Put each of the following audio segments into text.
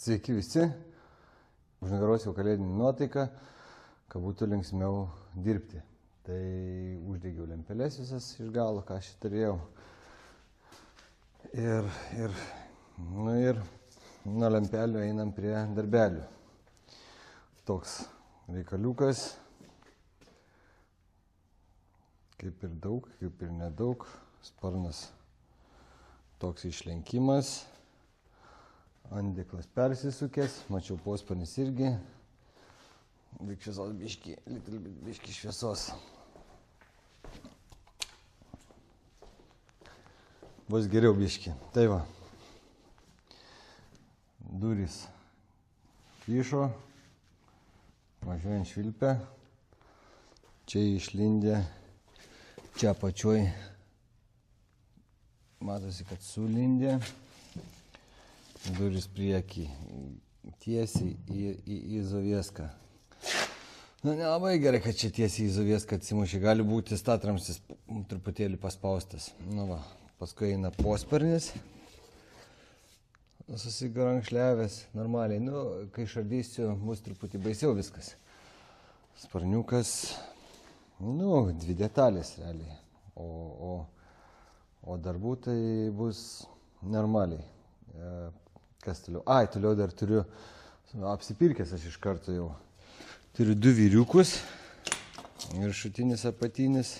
Sveiki visi, už nugaros jau kalėdinė nuotaika, kad būtų linksmiau dirbti. Tai uždegiau lempeles visas iš galo, ką aš turėjau. Ir nuo lempelių einam prie darbelių. Toks reikaliukas, kaip ir daug, kaip ir nedaug, sparnas toks išlenkimas. Andeklas persisukęs, mačiau posparnis irgi. Lik šviesos biški šviesos. Bus geriau biški. Tai va. Durys plyšo. Važiuojant švilpę. Čia išlindė. Čia apačioj. Matosi, kad sulindė. Duris priekį tiesiai į izovieską. Nelabai gerai, kad čia tiesiai į izovieską atsimušė. Gali būti statramstis truputėlį paspaustas. Va. Paskui eina posparnis. Susigarankšliavęs normaliai. Kai šardysiu, bus truputį baisiau viskas. Sparniukas. Dvi detalės realiai. O darbų tai bus normaliai. Kas toliau? Toliau dar turiu apsipirkęs aš iš karto jau. Turiu 2 vyriukus. Viršutinis, apatinis.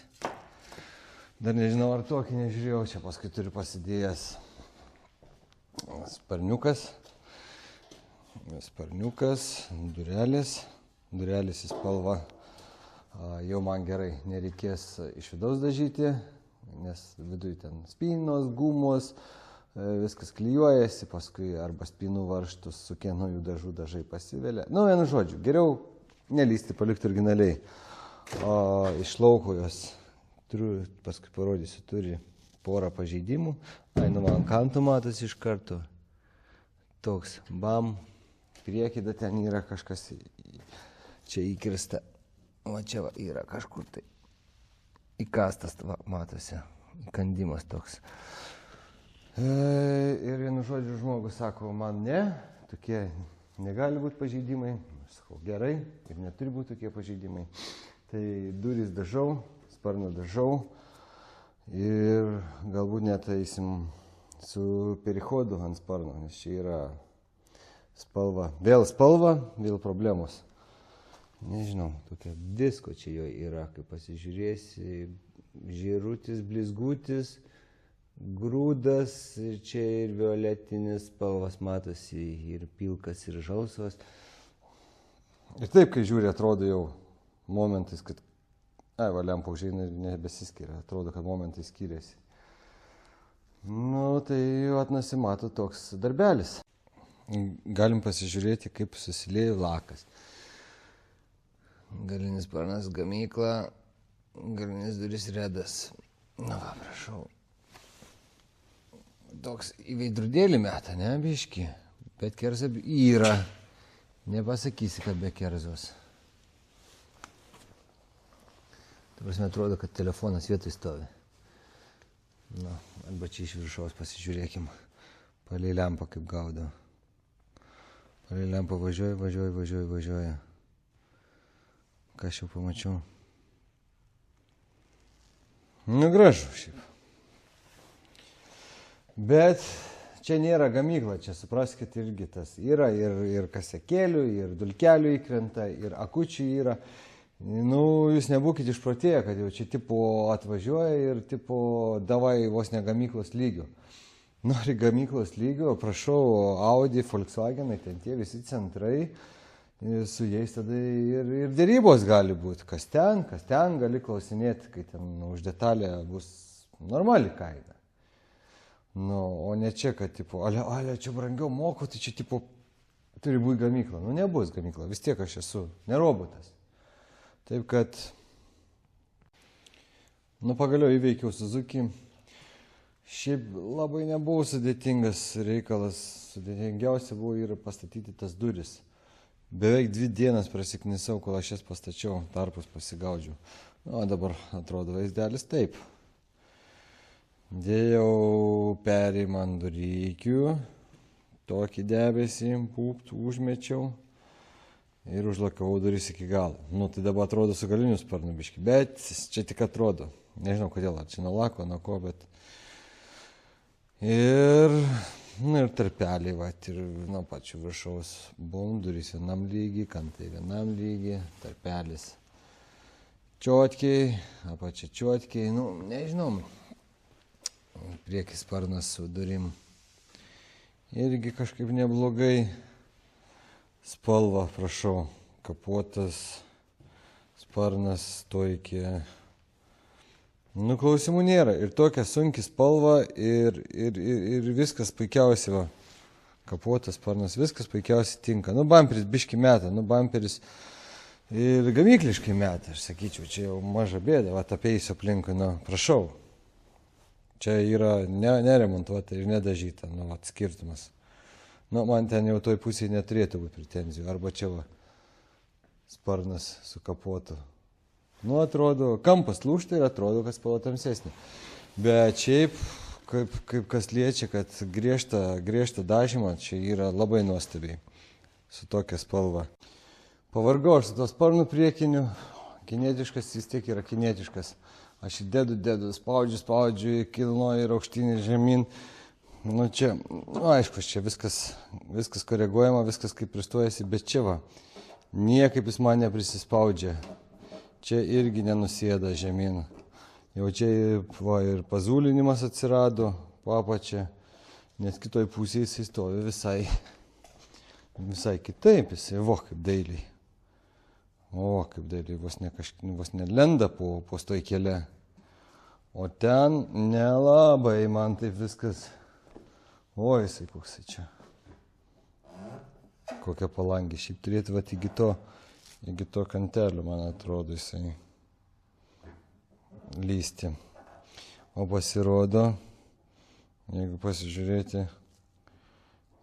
Dar nežinau, ar tokį nežiūrėjau. Čia paskui turiu pasidėjęs sparniukas. Sparniukas, durelis. Durelis į spalvą. Jau man gerai. Nereikės iš vidaus dažyti, nes viduje ten spynos, gumos. Viskas klijuojasi, paskui arba spynų varžtus su kienojų dažų dažai pasivelia. Vienu žodžiu, geriau nelysti, palikti originaliai. Iš lauko jos, paskui parodysiu, turi porą pažeidimų. Man kantų matosi iš karto. Toks, bam, priekida ten yra kažkas, čia įkirsta. O čia va, yra kažkur tai įkastas, va, matosi, kandimas toks. Ir vienu žodžiu žmogus sako, man ne, tokie negali būti pažeidimai. Aš sakau, gerai, ir neturi būti tokie pažeidimai. Tai durys dažau, sparną dažau ir galbūt net eisim su perichodu ant sparno, nes čia yra spalva, vėl problemos. Nežinau, tokia visko čia jo yra, kai pasižiūrėsi, žėrutis, blizgutis, grūdas, ir čia ir violetinis spalvas matosi, ir pilkas, ir žalsvas. Ir taip, kai žiūri, atrodo jau momentais, kad lempa užeina ir nebesiskiria, atrodo, kad momentai skiriasi. Tai nasimato toks darbelis. Galim pasižiūrėti, kaip susiliejo lakas. Galinis sparnas, gamykla, galinis duris redas. Prašau. Toks į veidrodėlį metą, ne, biški, bet kerza yra. Nepasakysi, kad be kerzos. Tai prasme, atrodo, kad telefonas vietoj stovi. Arba čia iš viršaus pasižiūrėkim. Palei lempą kaip gaudo. Palei lempą važiuoja. Ką aš jau pamačiau. Gražu šiaip. Bet čia nėra gamykla, čia supraskit irgi tas yra ir kasekėlių, ir dulkelių įkrenta, ir akučių yra. Jūs nebūkite išprotėję, kad jau čia tipo atvažiuoja ir tipo davai vos ne gamyklos lygio. Nori gamyklos lygio, prašau, Audi, Volkswagenai, ten tie visi centrai, su jais tada ir dėrybos gali būti. Kas ten, gali klausinėti, kai ten už detalę bus normali kaina. O ne čia, kad tipo, ale, čia brangiau moku, tai čia tipo turi būti gamykla. Nebus gamykla, vis tiek aš esu, ne robotas. Taip kad, pagaliau įveikiau Suzuki. Šiaip labai nebuvo sudėtingas reikalas, sudėtingiausia buvo ir pastatyti tas duris. Beveik 2 dienas prasiknisau, kol aš jas pastačiau, tarpus pasigaudžiau. Dabar atrodo vaizdelis taip. Dėjau perėjimą ant durykių, tokį debesį, pūpt, užmečiau ir užlakavau duris iki galo. Nu, tai dabar atrodo su galiniu sparnu biški, bet čia tik atrodo. Nežinau kodėl, ar čia nuo lako, nuo ko, bet... Ir tarpeliai, ir nuo pačių viršaus buvom, durys vienam lygiai, kantai vienam lygiai, tarpelis čiotkiai, apačia čiotkiai, nežinau, priekis sparnas su durim. Irgi kažkaip neblogai, spalva, prašau, kapuotas sparnas, stoikė. Klausimų nėra. Ir tokia sunki spalva ir viskas puikiausiai, va, kapuotas sparnas, viskas puikiausiai tinka. Bamperis biški meta, bamperis ir gamykliškai meta, aš sakyčiau, čia jau maža bėda, va, apeisiu aplinkui, prašau. Čia yra neremontuota ir nedažyta, skirtumas. Man ten jau toj pusėje neturėtų būti pretenzijų, arba čia va, sparnas su kapuotu. Atrodo, kampas lūžta ir atrodo, kad spalva tamsesnė. Bet šiaip, kaip kas liečia, kad griežtą dažymą, čia yra labai nuostabiai su tokia spalva. Pavargau aš su to sparnu priekiniu, kinetiškas vis tiek yra kinetiškas. Aš jį dedu, spaudžiu, kilnoju ir aukštyn ir žemyn. Čia, aišku, čia viskas koreguojama, viskas kaip pristojasi, bet čia va, niekaip jis man neprisispaudžia. Čia irgi nenusėda žemyn. Jau čia ir pazulinimas atsirado, papačia, nes kitoj pusėje jis stovi visai kitaip, jis kaip dailiai. Kaip dailiai, vos nelenda po stoikėle. O ten nelabai man taip viskas. Jisai koksai čia. Kokia palangė. Šiaip turėtų iki to kantelio, man atrodo, jisai lysti. O pasirodo, jeigu pasižiūrėti,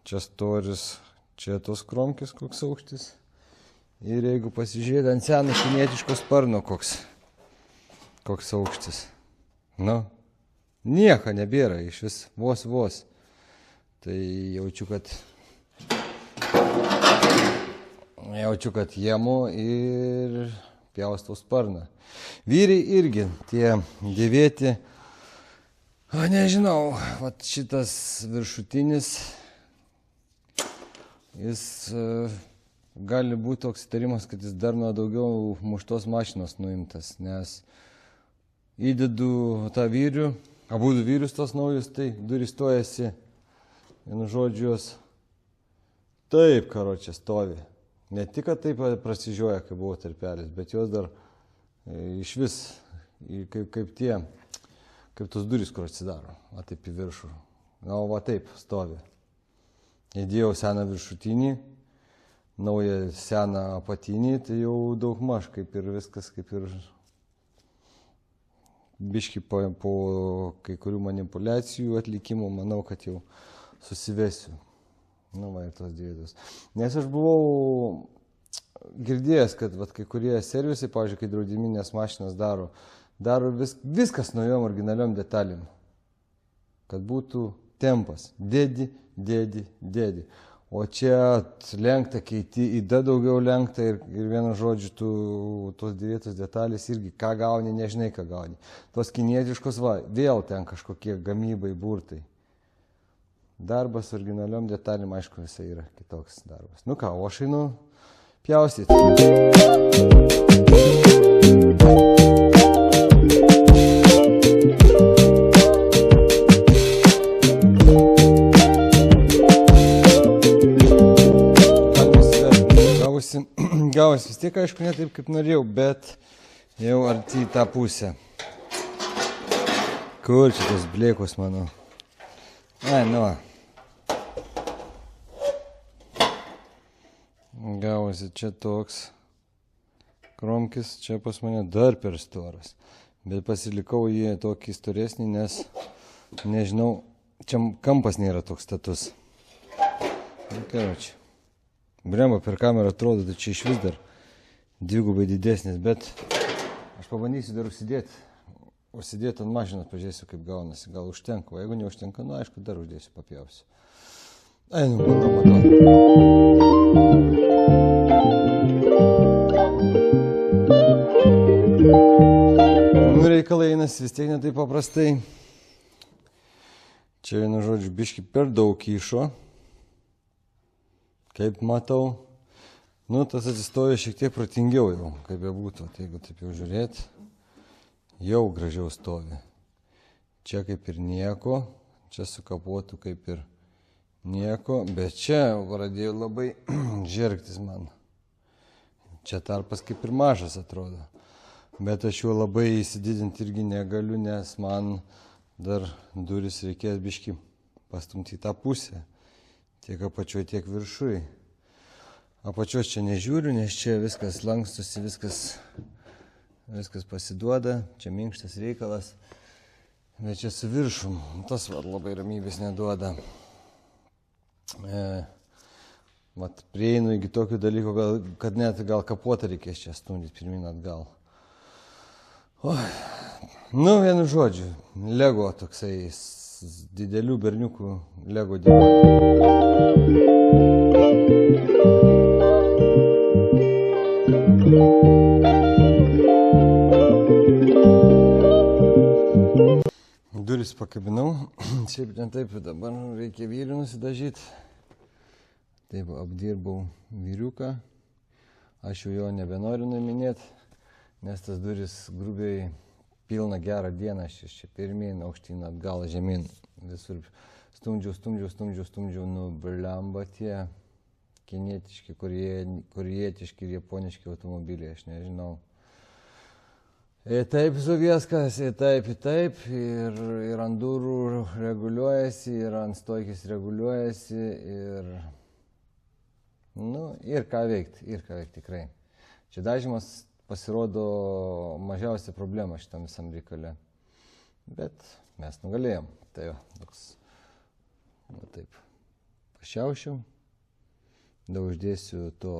čia storis, čia tos kromkės koks aukštis. Ir jeigu pasižiūrėti ant seno kinietiško sparno koks aukštis. Nieko nebėra, iš vis vos. Tai jaučiu, kad jėmu ir pjaustau sparną. Vyrai irgi tie dėvėti, nežinau, šitas viršutinis, jis gali būti toks įtarimas, kad jis dar nuo daugiau muštos mašinos nuimtas, nes įdedu tą vyrių, abudu vyrius tos naujus, tai durys stojasi, vienu žodžiu jos taip, čia stovi. Ne tik, kad taip prasižioja, kai buvo tarpelis, bet jos dar iš vis, kaip tos durys, kur atsidaro, taip į viršų. Taip stovi. Įdėjau seną viršutinį, naują seną apatinį, tai jau daug maž, kaip ir viskas, kaip ir biški po kai kurių manipulacijų atlikimų, manau, kad jau susivesiu. Ir tos dėdos. Nes aš buvau girdėjęs, kad kai kurie servisai, pavyzdžiui, kai draudiminės mašinas daro viskas naujom originaliom detalėm. Kad būtų tempas. Dedi. O čia lenkta, keiti, įda daugiau lenkta ir vienu žodžiu tos dėvėtos detalės irgi, ką gauni, nežinai, ką gauni. Tos kinietiškos, vėl ten kažkokie gamybai, burtai. Darbas originaliom detalėm, aišku, visai yra kitoks darbas. O aš einu pjaustyti. Gavosi vis tiek, aišku, ne taip, kaip norėjau, bet jau arti į tą pusę. Kur čia tos blėkos, manau? Gavosi čia toks kromkis, čia pas mane dar per storas. Bet pasilikau jį tokį storesnį, nes, nežinau, čia kampas nėra toks status. Bremba per kamerą atrodo, tai čia iš vis dar dvigubai didesnis, bet aš pabandysiu dar užsidėti ant mašinos, pažiūrėsiu, kaip gaunasi, gal užtenka, o jeigu neužtenka, aišku, dar uždėsiu, papjausiu. Einu, bandau matuoti. Nu, reikalai einasi vis tiek ne taip paprastai. Čia vienu žodžiu biški per daug kyšo. Kaip matau. Nu, tas atsistoja šiek tiek protingiau jau, kaip bebūtų. Tai jeigu taip jau žiūrėt, jau gražiau stovi. Čia kaip ir nieko. Čia su kapotu kaip ir nieko. Bet čia pradėjo labai žergtis man. Čia tarpas kaip ir mažas atrodo. Bet aš juo labai įsididinti irgi negaliu, nes man dar duris reikės biški pastumti į tą pusę. Tiek apačioj, tiek viršui. Apačios čia nežiūriu, nes čia viskas lankstosi, viskas pasiduoda. Čia minkštas reikalas. Bet čia su viršum. Tas labai ramybės neduoda. Vat prieinu iki tokių dalykų, kad net gal kapotą reikės čia stumdyti pirmin atgal. Nu, vienu žodžiu, Lego toksai didelių berniukų Lego Duris pakabinau, šiaip ten taip, dabar reikia vyrių nusidažyti. Taip, apdirbau vyriuką, aš jau jo nebenoriu nuiminėti, nes tas duris grubiai pilna gerą dieną, aš čia pirmin, aukštyn, atgal, žemyn, visur stumdžiau, nu, blemba tie kinietiški, korėjietiški ir japoniški automobiliai, aš nežinau. Taip Sovietskas, taip, ir ant durų reguliuojasi, ir ant stojkės reguliuojasi, ir ką veikti tikrai. Čia dažymas pasirodo mažiausia problema šitam visam reikale. Bet mes nugalėjom. Tai jo, toks, taip, pašiaušiau, da uždėsiu to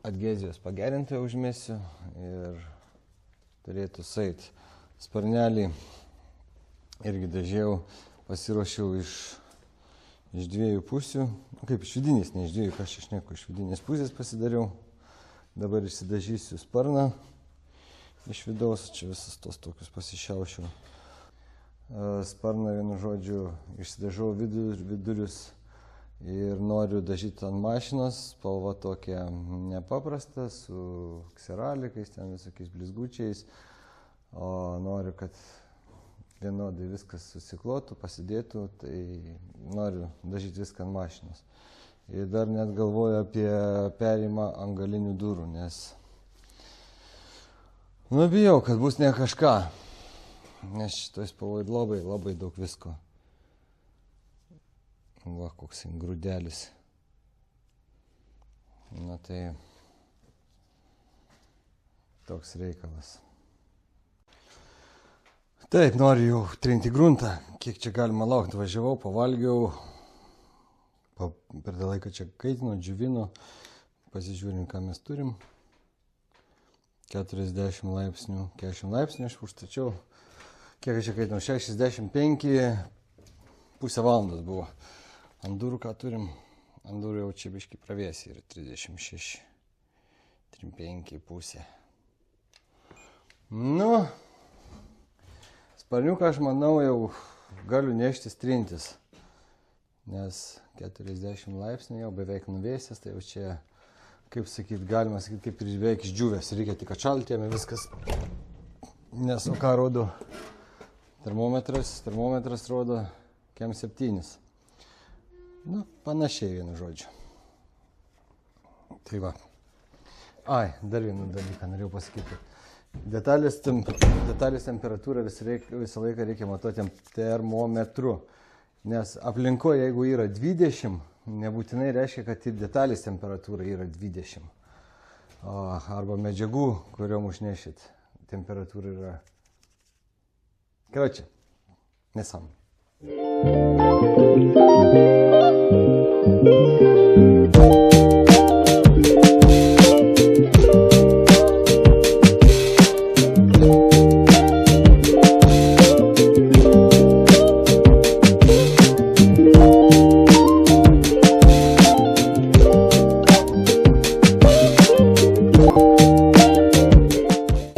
adgezijos pagerintoją užmėsiu ir turėtų sait. Sparnelį irgi dažiau, pasiruošiau iš dviejų pusių, kaip iš vidinės, ne iš dviejų, ką aš šneku, iš vidinės pusės pasidariau. Dabar išsidažysiu sparną iš vidaus, čia visas tos tokius pasišiaušiau. Sparną vienu žodžiu išsidažau vidurius ir noriu dažyti ant mašinos, spalva tokia nepaprasta, su kseраlikais, ten visokiais blizgučiais, o noriu, kad vienodai viskas susiklotų, pasidėtų, tai noriu dažyti viską ant mašinos. Ir dar net galvoju apie perimą ant galinių durų, nes bijau, kad bus ne kažką, nes šitoj spalvoj labai daug visko. Va, koks grūdelis. Na tai toks reikalas. Taip, noriu jau trinti gruntą. Kiek čia galima laukti? Važiavau, pavalgiau. Per tą laiką čia kaitino, džiuvino. Pasižiūrim, ką mes turim. 40 laipsnių. 40 laipsnių aš užstačiau. Kiek aš čia kaitinau? 65. Pusę valandos buvo. Ant durų ką turim? Ant durų jau čia biški pravėsi ir 36. 35 pusė. Nu, sparniuką aš manau jau galiu neštis trintis. Nes 40 laipsnių jau beveik nuvėsęs, tai jau čia, kaip sakyt, galima sakyti, kaip ir beveik išdžiūvęs. Reikia tik atšalti jame viskas. Nes o ką rodo termometras? Termometras rodo kem 7. Nu, panašiai vienu žodžiu. Tai va. Ai, dar vieną dalyką norėjau pasakyti. Detalės temperatūrą visą laiką reikia matuoti termometru. Nes aplinkoje, jeigu yra 20, nebūtinai reiškia, kad ir detalės temperatūra yra 20. Arba medžiagų, kuriuom užnešit, temperatūra yra. Короче, nesam.